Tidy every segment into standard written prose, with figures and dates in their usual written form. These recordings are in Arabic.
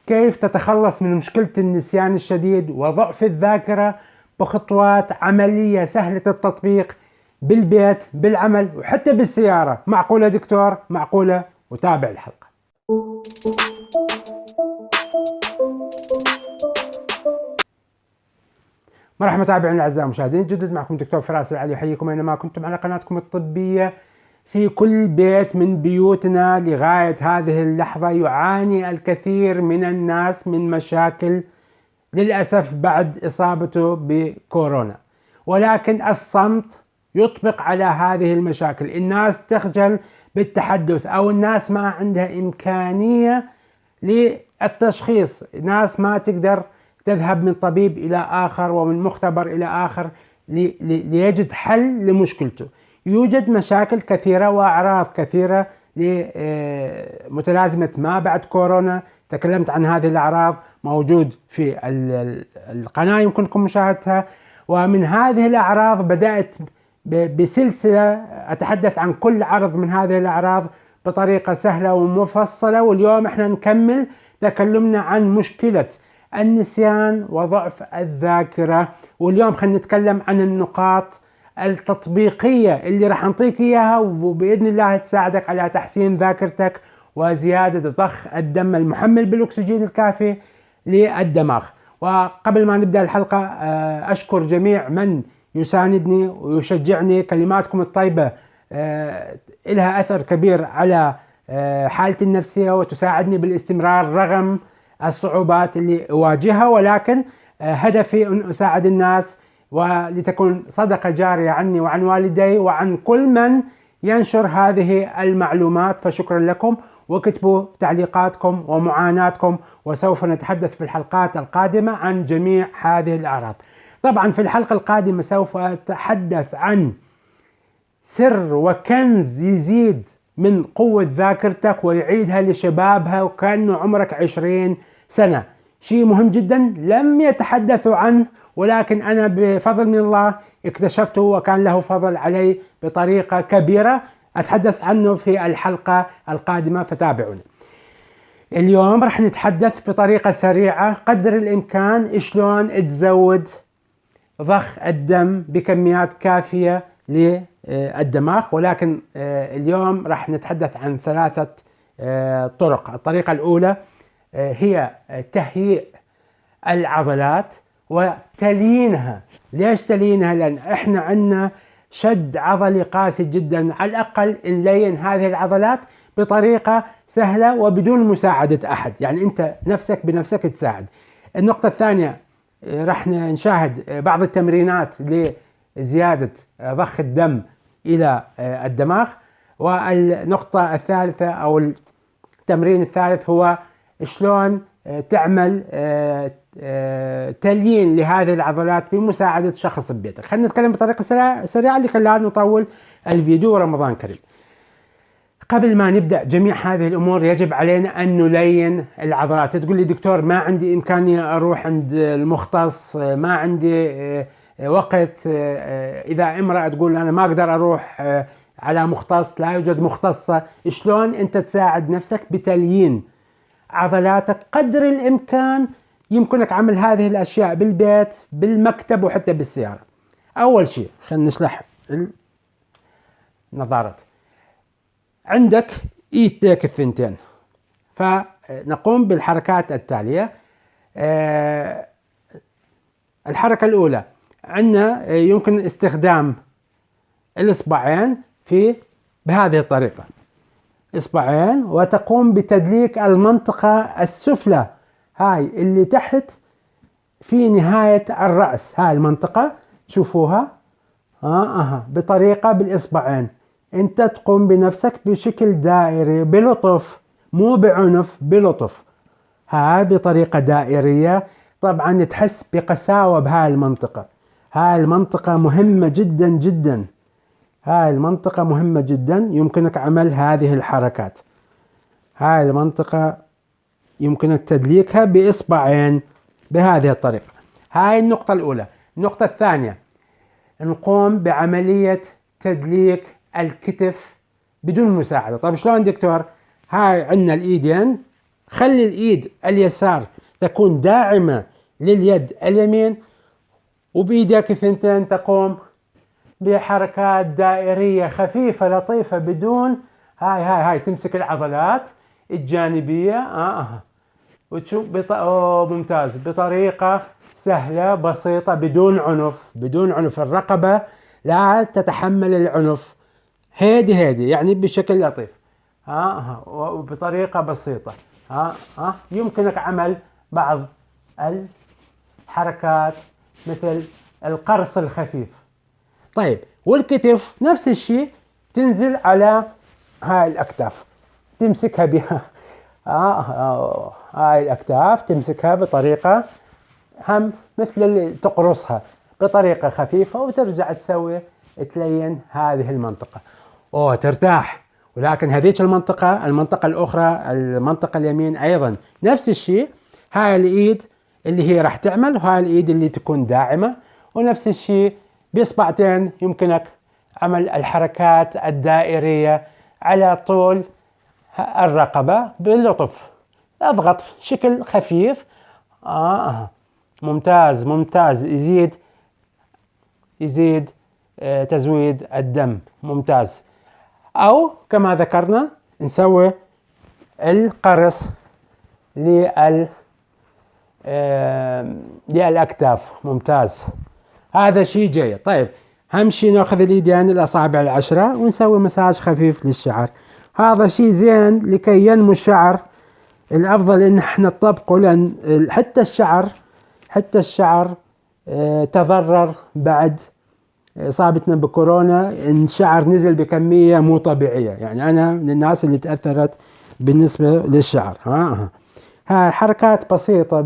كيف تتخلص من مشكلة النسيان الشديد وضعف الذاكرة بخطوات عملية سهلة التطبيق بالبيت، بالعمل، وحتى بالسيارة. معقولة دكتور؟ معقولة، وتابع الحلقة. مرحبا متابعينا الاعزاء المشاهدين، جدد معكم دكتور فراس العلي، يحييكم اينما كنتم على قناتكم الطبية. في كل بيت من بيوتنا لغاية هذه اللحظة يعاني الكثير من الناس من مشاكل للأسف بعد إصابته بكورونا، ولكن الصمت يطبق على هذه المشاكل. الناس تخجل بالتحدث، أو الناس ما عندها إمكانية للتشخيص، ناس ما تقدر تذهب من طبيب إلى آخر ومن مختبر إلى آخر ليجد حل لمشكلته. يوجد مشاكل كثيرة وأعراض كثيرة متلازمة ما بعد كورونا. تكلمت عن هذه الأعراض، موجود في القناة يمكنكم مشاهدتها. ومن هذه الأعراض بدأت بسلسلة أتحدث عن كل عرض من هذه الأعراض بطريقة سهلة ومفصلة، واليوم احنا نكمل تكلمنا عن مشكلة النسيان وضعف الذاكرة. واليوم خلينا نتكلم عن النقاط التطبيقية اللي راح نعطيك إياها، وبإذن الله تساعدك على تحسين ذاكرتك وزيادة ضخ الدم المحمل بالأكسجين الكافي للدماغ. وقبل ما نبدأ الحلقة أشكر جميع من يساندني ويشجعني. كلماتكم الطيبة لها أثر كبير على حالتي النفسية وتساعدني بالاستمرار رغم الصعوبات اللي أواجهها، ولكن هدفي أن أساعد الناس ولتكون صدقة جارية عني وعن والدي وعن كل من ينشر هذه المعلومات. فشكرا لكم، واكتبوا تعليقاتكم ومعاناتكم، وسوف نتحدث في الحلقات القادمة عن جميع هذه الأعراض. طبعا في الحلقة القادمة سوف أتحدث عن سر وكنز يزيد من قوة ذاكرتك ويعيدها لشبابها وكأنه عمرك 20 سنة. شيء مهم جدا لم يتحدثوا عنه، ولكن أنا بفضل من الله اكتشفته وكان له فضل علي بطريقة كبيرة. أتحدث عنه في الحلقة القادمة، فتابعونا. اليوم رح نتحدث بطريقة سريعة قدر الإمكان شلون تزود ضخ الدم بكميات كافية للدماغ، ولكن اليوم رح نتحدث عن 3 طرق. الطريقة الأولى هي تهيئ العضلات وتليينها. ليش تليينها؟ لأن احنا عندنا شد عضلي قاسي جدا. على الأقل نلين هذه العضلات بطريقة سهلة وبدون مساعدة أحد، يعني أنت نفسك بنفسك تساعد. النقطة الثانية رح نشاهد بعض التمرينات لزيادة ضخ الدم إلى الدماغ. والنقطة الثالثة أو التمرين الثالث هو شلون تعمل تليين لهذه العضلات بمساعدة شخص ببيتك. خلينا نتكلم بطريقة سريعة لكي لا نطول الفيديو. رمضان كريم. قبل ما نبدأ جميع هذه الأمور يجب علينا أن نلين العضلات. تقول لي دكتور ما عندي إمكانية أروح عند المختص، ما عندي وقت. إذا امرأة تقول أنا ما أقدر أروح على مختص، لا يوجد مختصة. شلون أنت تساعد نفسك بتليين عضلاتك قدر الإمكان؟ يمكنك عمل هذه الأشياء بالبيت، بالمكتب، وحتى بالسيارة. أول شيء خلينا نشلح النظارات. عندك إيديك الثنتين، فنقوم بالحركات التالية. الحركة الأولى عندنا يمكن استخدام الإصبعين بهذه الطريقة، إصبعين، وتقوم بتدليك المنطقة السفلى، هاي اللي تحت في نهاية الرأس. هاي المنطقة تشوفوها بطريقة بالإصبعين. أنت تقوم بنفسك بشكل دائري بلطف، مو بعنف، بلطف. هاي بطريقة دائرية. طبعا تحس بقساوة بهاي المنطقة. هاي المنطقة مهمة جدا جدا. هاي المنطقة مهمة جدا. يمكنك عمل هذه الحركات. هاي المنطقة يمكنك تدليكها بإصبعين بهذه الطريقة. هاي النقطة الأولى. النقطة الثانية، نقوم بعملية تدليك الكتف بدون مساعدة. طيب شلون دكتور؟ هاي عندنا الإيدين خلي الإيد اليسار تكون داعمة لليد اليمين، وبإيدك الثنتين تقوم بحركات دائرية خفيفة لطيفة بدون هاي تمسك العضلات الجانبية وتشوف ممتاز، بطريقة سهلة بسيطة بدون عنف. الرقبة لا تتحمل العنف، هادي يعني بشكل لطيف وبطريقة بسيطة. يمكنك عمل بعض الحركات مثل القرص الخفيف. طيب، والكتف نفس الشيء، تنزل على هاي الأكتاف تمسكها بها هاي الأكتاف تمسكها بطريقة مثل اللي تقرصها بطريقة خفيفة، وترجع تلين هذه المنطقة ترتاح. ولكن هذيك المنطقة الأخرى، المنطقة اليمين أيضا نفس الشيء، هاي الإيد اللي هي راح تعمل، وهاي الإيد اللي تكون داعمة، ونفس الشيء بإصبعتين يمكنك عمل الحركات الدائرية على طول الرقبة باللطف. اضغط بشكل خفيف. ممتاز. يزيد تزويد الدم. ممتاز. أو كما ذكرنا نسوي القرص للأكتاف. ممتاز، هذا شيء جيد. طيب، أهم شيء نأخذ اليدين الأصابع 10 ونسوي مساج خفيف للشعر. هذا شيء زين لكي ينمو الشعر. الأفضل إن احنا نطبقه، لأن حتى الشعر تضرر بعد إصابتنا بكورونا، إن الشعر نزل بكمية مو طبيعية. يعني أنا من الناس اللي تأثرت بالنسبة للشعر. ها حركات بسيطة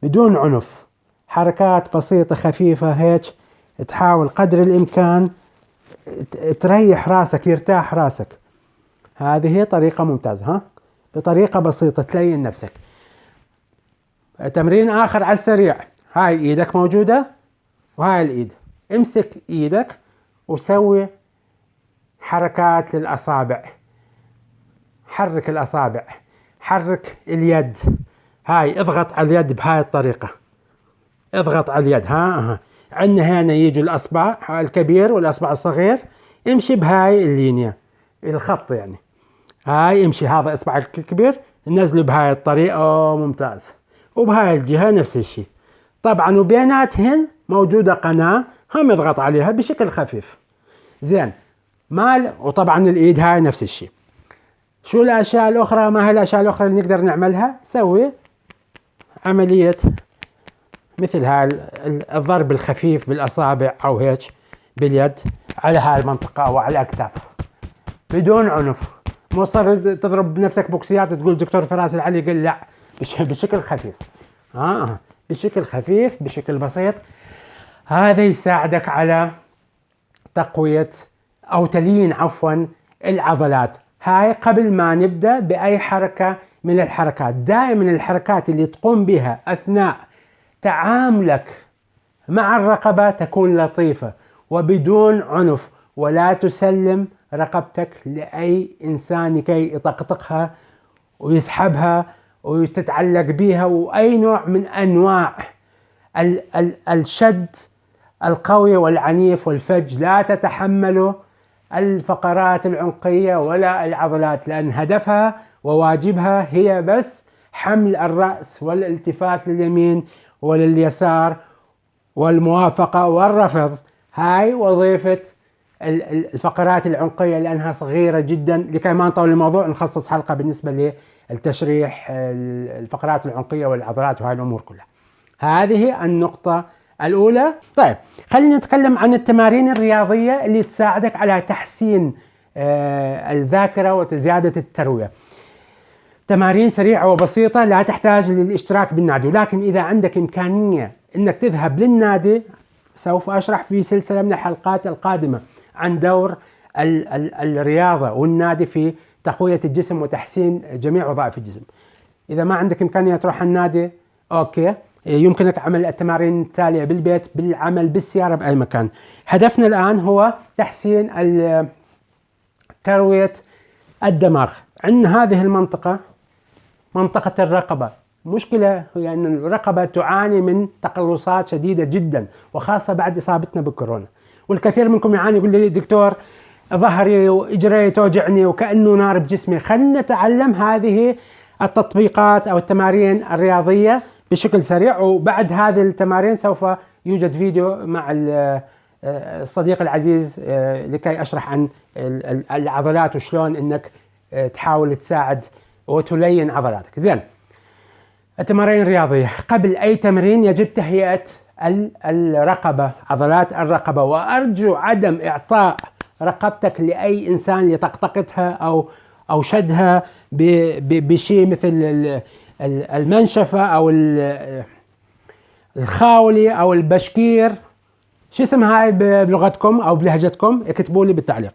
بدون عنف، حركات بسيطة خفيفة هيك، تحاول قدر الإمكان تريح راسك، يرتاح راسك. هذه هي طريقة ممتازة. بطريقة بسيطة تلين نفسك. تمرين آخر على السريع. هاي إيدك موجودة وهاي الإيد، امسك إيدك وسوي حركات للأصابع. حرك الأصابع، حرك اليد. هاي اضغط على اليد بهاي الطريقة، اضغط على اليد. عندنا هنا يجوا الأصبع الكبير والأصبع الصغير، امشي بهاي اللينيا، الخط يعني. هاي امشي، هذا إصبع الكبير نزله بهاي الطريقة. ممتاز. وبهاي الجهة نفس الشيء. طبعا وبيناتهن موجودة قناة، هم اضغط عليها بشكل خفيف. زين. وطبعا الإيد هاي نفس الشيء. شو الأشياء الأخرى؟ ما هي الأشياء الأخرى اللي نقدر نعملها؟ سوي عملية مثل هاي الضرب الخفيف بالأصابع أو هيك باليد على هاي المنطقة أو على الأكتاف بدون عنف. مو صار تضرب بنفسك بوكسيات تقول دكتور فراس العلي قال لا، بشكل خفيف. بشكل خفيف، بشكل بسيط. هذا يساعدك على تقوية أو تليين العضلات. هاي قبل ما نبدأ بأي حركة من الحركات. دائما الحركات اللي تقوم بها أثناء تعاملك مع الرقبة تكون لطيفة وبدون عنف، ولا تسلم رقبتك لأي إنسان كي يطقطقها ويسحبها وتتعلق بها، وأي نوع من أنواع الشد القوي والعنيف والفج لا تتحمله الفقرات العنقية ولا العضلات، لأن هدفها وواجبها هي بس حمل الرأس والالتفات لليمين ولليسار والموافقة والرفض. هاي وظيفة الفقرات العنقية، لأنها صغيرة جدا. لكي ما نطول الموضوع نخصص حلقة بالنسبة للتشريح الفقرات العنقية والعضلات وهاي الأمور كلها. هذه النقطة الأولى. طيب، خلينا نتكلم عن التمارين الرياضية اللي تساعدك على تحسين الذاكرة وزيادة التروية. تمارين سريعة وبسيطة، لا تحتاج للاشتراك بالنادي، ولكن إذا عندك إمكانية أنك تذهب للنادي، سوف أشرح في سلسلة من الحلقات القادمة عن دور الرياضة والنادي في تقوية الجسم وتحسين جميع وظائف الجسم. إذا ما عندك إمكانية تروح النادي، أوكي، يمكنك عمل التمارين التالية بالبيت، بالعمل، بالسيارة، بأي مكان. هدفنا الآن هو تحسين تروية الدماغ. عندنا هذه المنطقة منطقة الرقبة. مشكلة هي أن الرقبة تعاني من تقلصات شديدة جدا، وخاصة بعد إصابتنا بالكورونا. والكثير منكم يعاني، يقول لي دكتور ظهري وإجري توجعني وكأنه نار بجسمي. خلنا نتعلم هذه التطبيقات أو التمارين الرياضية بشكل سريع، وبعد هذه التمارين سوف يوجد فيديو مع الصديق العزيز لكي أشرح عن العضلات وشلون أنك تحاول تساعد وتلين عضلاتك. زين، التمارين الرياضية قبل أي تمرين يجب تهيئة الرقبة، عضلات الرقبة، وأرجو عدم إعطاء رقبتك لأي إنسان لطقطقتها أو شدها بشيء مثل المنشفة أو الخاولي أو البشكير. شو اسمها هاي بلغتكم أو بلهجتكم؟ اكتبوا لي بالتعليق.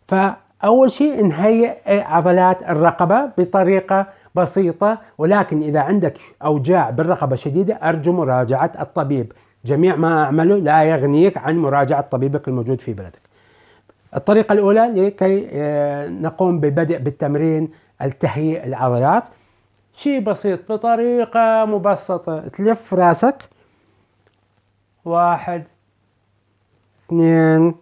فأول شيء نهيئ عضلات الرقبة بطريقة بسيطة، ولكن إذا عندك أوجاع بالرقبة شديدة أرجو مراجعة الطبيب. جميع ما أعمله لا يغنيك عن مراجعة طبيبك الموجود في بلدك. الطريقة الأولى لكي نقوم ببدء بالتمرين التهيئ العضلات، شيء بسيط بطريقة مبسطة. تلف راسك 1 2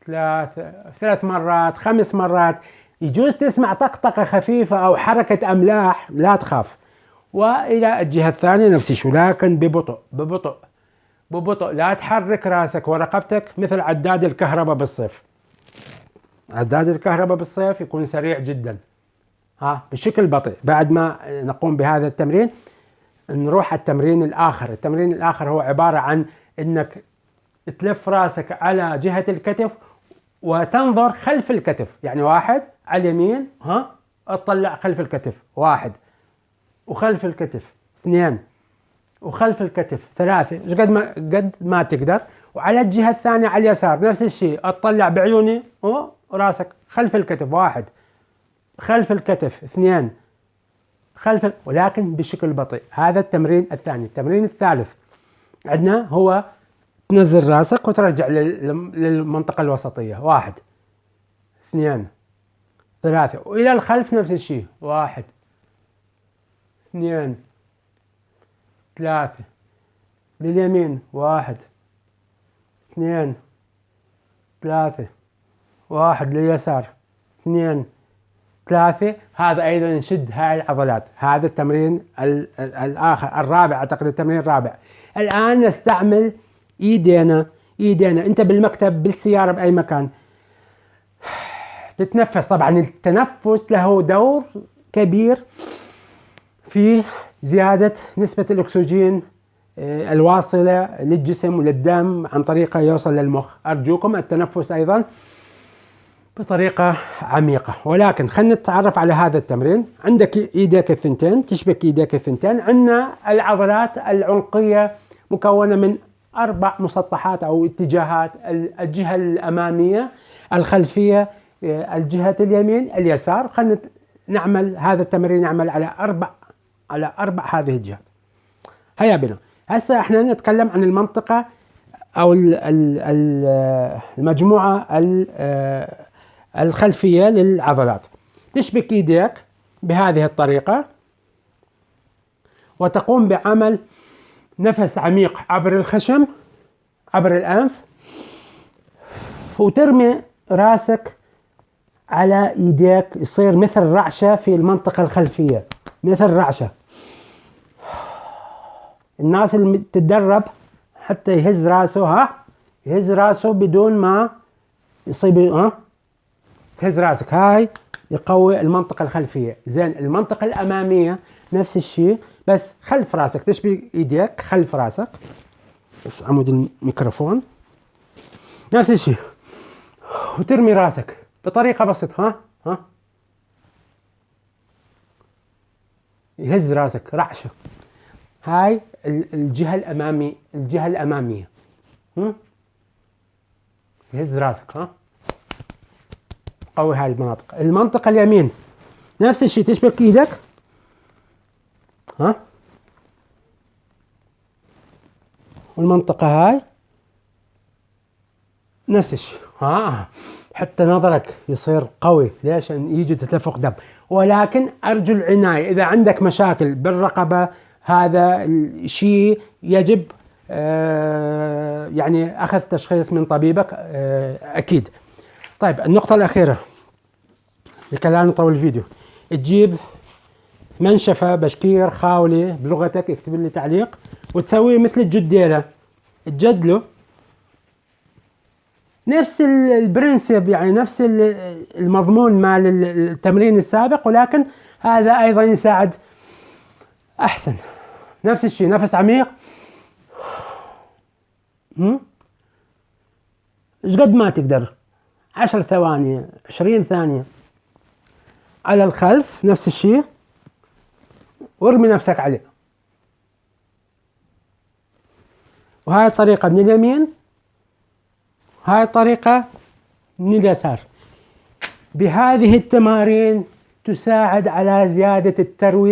3 مرات 5 مرات. يجوز تسمع طقطقة خفيفة أو حركة أملاح، لا تخاف. وإلى الجهة الثانية نفس الشيء، لكن ببطء ببطء ببطء. لا تحرك راسك ورقبتك مثل عداد الكهرباء بالصيف. عداد الكهرباء بالصيف يكون سريع جدا، بشكل بطيء. بعد ما نقوم بهذا التمرين نروح التمرين الآخر. التمرين الآخر هو عبارة عن أنك تلف راسك على جهة الكتف وتنظر خلف الكتف. يعني 1 على اليمين، اطلع خلف الكتف، 1 وخلف الكتف، 2 وخلف الكتف، 3 قد ما تقدر. وعلى الجهة الثانية على اليسار نفس الشيء، اطلع بعيوني وراسك خلف الكتف، 1 خلف الكتف، 2 خلف ولكن بشكل بطيء. هذا التمرين الثاني. التمرين الثالث عندنا هو تنزل راسك وترجع للمنطقة الوسطية، 1 2 3 وإلى الخلف نفس الشيء، 1 2 3 لليمين، 1 2 3 1 لليسار، 2 3. هذا أيضا نشد هاي العضلات. هذا التمرين الآخر الرابع، أعتقد التمرين الرابع. الآن نستعمل إيدينا. أنت بالمكتب بالسيارة بأي مكان تتنفس. طبعا التنفس له دور كبير في زيادة نسبة الأكسجين الواصلة للجسم وللدم عن طريقة يوصل للمخ. أرجوكم التنفس أيضا بطريقة عميقة. ولكن خلينا نتعرف على هذا التمرين. عندك ايديك الثنتين، تشبك ايديك الثنتين. عندنا العضلات العنقية مكونة من 4 مسطحات أو اتجاهات: الجهة الأمامية، الخلفية، الجهة اليمين، اليسار. خلينا نعمل هذا التمرين، نعمل على 4 هذه الجهات. هيا بنا. هسه احنا نتكلم عن المنطقة أو المجموعة الخلفية للعضلات. تشبك ايديك بهذه الطريقة وتقوم بعمل نفس عميق عبر الخشم، عبر الأنف، وترمي راسك على ايديك. يصير مثل رعشة في المنطقة الخلفية، مثل رعشة. الناس اللي تتدرب حتى يهز راسه، يهز راسه بدون ما يصيب، تهز راسك، هاي يقوي المنطقة الخلفية. زين، المنطقة الأمامية نفس الشيء بس خلف راسك. تشبك ايديك خلف راسك، بس عمود الميكروفون، نفس الشيء، وترمي راسك بطريقة بسيطة. يهز راسك رعشة. هاي الجهة الأمامية. يهز راسك، قوي هاي المناطق. المنطقة اليمين نفس الشيء، تشبك ايدك، والمنطقة هاي نفس الشيء. حتى نظرك يصير قوي. ليش؟ ان يجي تدفق دم. ولكن ارجو العناية، اذا عندك مشاكل بالرقبة هذا الشيء يجب يعني اخذ تشخيص من طبيبك اكيد. طيب النقطة الاخيرة لكي لا نطول الفيديو، تجيب منشفة بشكير خاولة بلغتك، اكتب لي تعليق، وتسويه مثل الجديلة، تجدله نفس البرنسيب، يعني نفس المضمون مال التمرين السابق، ولكن هذا ايضا يساعد احسن. نفس الشيء، نفس عميق، ايش قد ما تقدر، 10 ثواني 20 ثانية على الخلف، نفس الشيء، وارمي نفسك عليه. وهاي الطريقة من اليمين، هاي الطريقة من اليسار. بهذه التمارين تساعد على زيادة التروية.